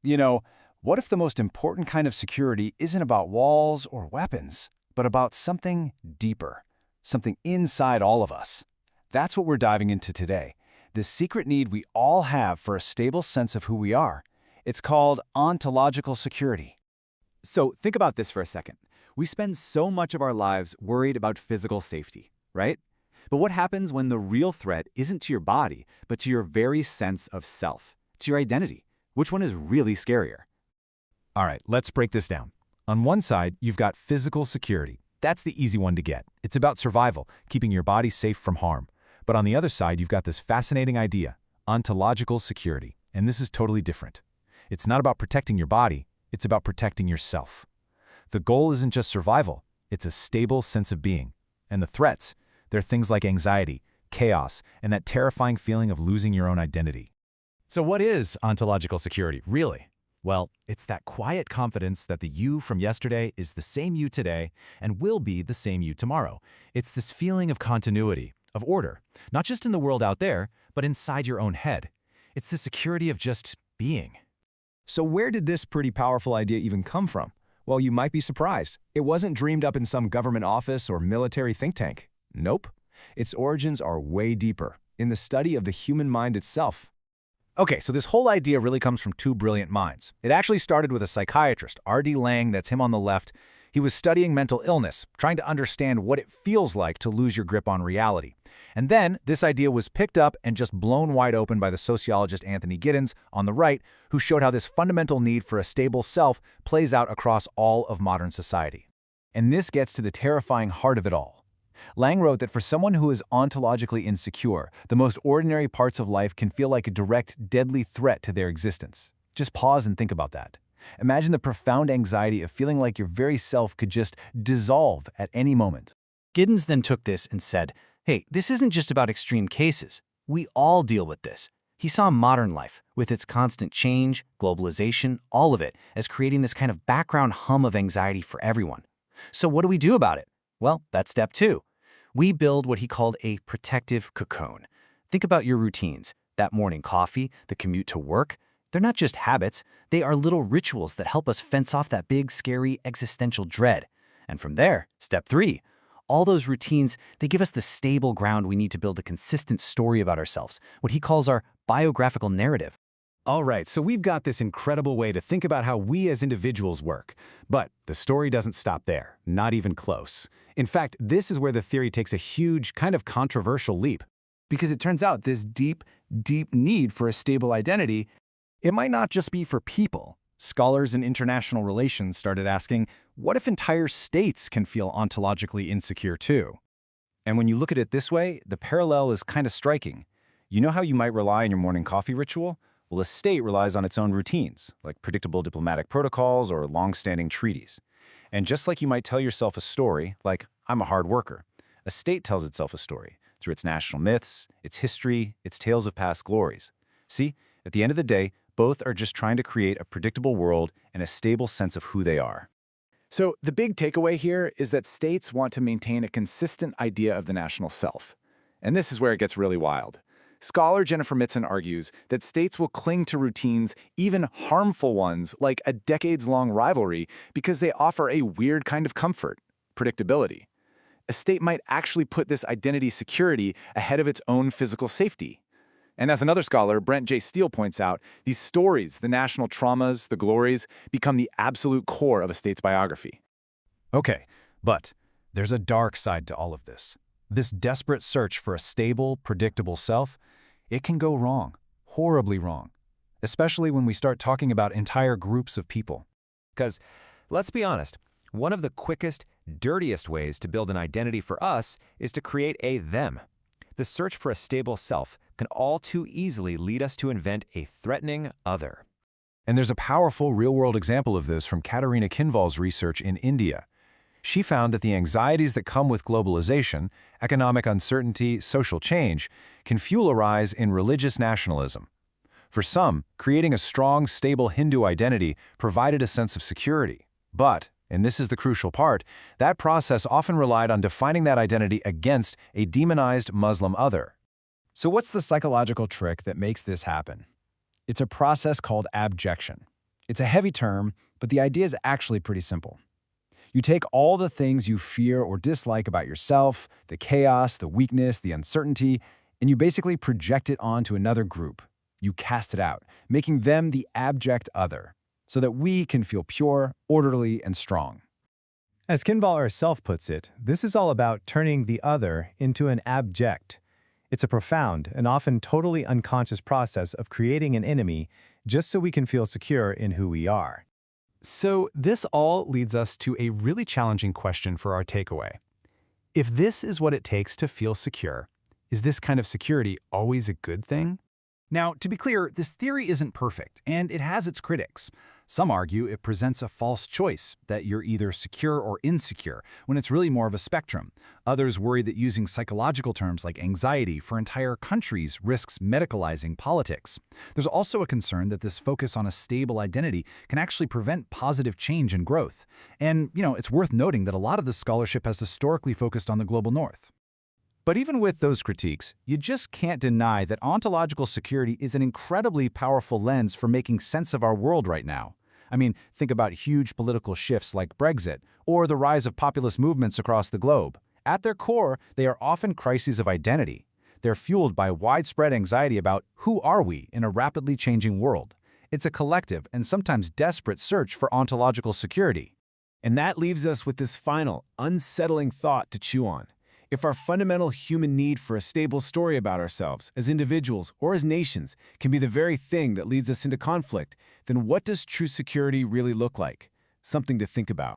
You know, what if the most important kind of security isn't about walls or weapons, but about something deeper, something inside all of us? That's what we're diving into today, the secret need we all have for a stable sense of who we are. It's called ontological security. So think about this for a second. We spend so much of our lives worried about physical safety, right? But what happens when the real threat isn't to your body, but to your very sense of self, to your identity? Which one is really scarier? All right, let's break this down. On one side, you've got physical security. That's the easy one to get. It's about survival, keeping your body safe from harm. But on the other side, you've got this fascinating idea, ontological security. And this is totally different. It's not about protecting your body, it's about protecting yourself. The goal isn't just survival, it's a stable sense of being. And the threats, they're things like anxiety, chaos, and that terrifying feeling of losing your own identity. So what is ontological security, really? Well, it's that quiet confidence that the you from yesterday is the same you today and will be the same you tomorrow. It's this feeling of continuity, of order, not just in the world out there, but inside your own head. It's the security of just being. So where did this pretty powerful idea even come from? Well, you might be surprised. It wasn't dreamed up in some government office or military think tank. Nope. Its origins are way deeper, in the study of the human mind itself. Okay, so this whole idea really comes from two brilliant minds. It actually started with a psychiatrist, R.D. Laing, that's him on the left. He was studying mental illness, trying to understand what it feels like to lose your grip on reality. And then this idea was picked up and just blown wide open by the sociologist Laing-Giddens on the right, who showed how this fundamental need for a stable self plays out across all of modern society. And this gets to the terrifying heart of it all. Lang wrote that for someone who is ontologically insecure, the most ordinary parts of life can feel like a direct, deadly threat to their existence. Just pause and think about that. Imagine the profound anxiety of feeling like your very self could just dissolve at any moment. Giddens then took this and said, hey, this isn't just about extreme cases. We all deal with this. He saw modern life, with its constant change, globalization, all of it, as creating this kind of background hum of anxiety for everyone. So what do we do about it? Well, that's step 2. We build what he called a protective cocoon. Think about your routines, that morning coffee, the commute to work. They're not just habits, they are little rituals that help us fence off that big, scary, existential dread. And from there, step 3. All those routines, they give us the stable ground we need to build a consistent story about ourselves, what he calls our biographical narrative. All right, so we've got this incredible way to think about how we as individuals work. But the story doesn't stop there, not even close. In fact, this is where the theory takes a huge, kind of controversial leap. Because it turns out this deep, deep need for a stable identity, it might not just be for people. Scholars in international relations started asking, what if entire states can feel ontologically insecure too? And when you look at it this way, the parallel is kind of striking. You know how you might rely on your morning coffee ritual? Well, a state relies on its own routines, like predictable diplomatic protocols or long-standing treaties. And just like you might tell yourself a story, like, I'm a hard worker, a state tells itself a story through its national myths, its history, its tales of past glories. See, at the end of the day, both are just trying to create a predictable world and a stable sense of who they are. So the big takeaway here is that states want to maintain a consistent idea of the national self. And this is where it gets really wild. Scholar Jennifer Mitzen argues that states will cling to routines, even harmful ones, like a decades-long rivalry, because they offer a weird kind of comfort, predictability. A state might actually put this identity security ahead of its own physical safety. And as another scholar, Brent J. Steele, points out, these stories, the national traumas, the glories, become the absolute core of a state's biography. Okay, but there's a dark side to all of this. This desperate search for a stable, predictable self, it can go wrong, horribly wrong, especially when we start talking about entire groups of people. Because, let's be honest, one of the quickest, dirtiest ways to build an identity for us is to create a them. The search for a stable self can all too easily lead us to invent a threatening other. And there's a powerful real-world example of this from Katerina Kinval's research in India. She found that the anxieties that come with globalization, economic uncertainty, social change, can fuel a rise in religious nationalism. For some, creating a strong, stable Hindu identity provided a sense of security. But, and this is the crucial part, that process often relied on defining that identity against a demonized Muslim other. So what's the psychological trick that makes this happen? It's a process called abjection. It's a heavy term, but the idea is actually pretty simple. You take all the things you fear or dislike about yourself, the chaos, the weakness, the uncertainty, and you basically project it onto another group. You cast it out, making them the abject other, so that we can feel pure, orderly, and strong. As Kinval herself puts it, this is all about turning the other into an abject. It's a profound and often totally unconscious process of creating an enemy just so we can feel secure in who we are. So this all leads us to a really challenging question for our takeaway. If this is what it takes to feel secure, is this kind of security always a good thing? Now, to be clear, this theory isn't perfect, and it has its critics. Some argue it presents a false choice, that you're either secure or insecure, when it's really more of a spectrum. Others worry that using psychological terms like anxiety for entire countries risks medicalizing politics. There's also a concern that this focus on a stable identity can actually prevent positive change and growth. And, it's worth noting that a lot of this scholarship has historically focused on the global north. But even with those critiques, you just can't deny that ontological security is an incredibly powerful lens for making sense of our world right now. I mean, think about huge political shifts like Brexit, or the rise of populist movements across the globe. At their core, they are often crises of identity. They're fueled by widespread anxiety about who are we in a rapidly changing world. It's a collective and sometimes desperate search for ontological security. And that leaves us with this final, unsettling thought to chew on. If our fundamental human need for a stable story about ourselves, as individuals or as nations, can be the very thing that leads us into conflict, then what does true security really look like? Something to think about.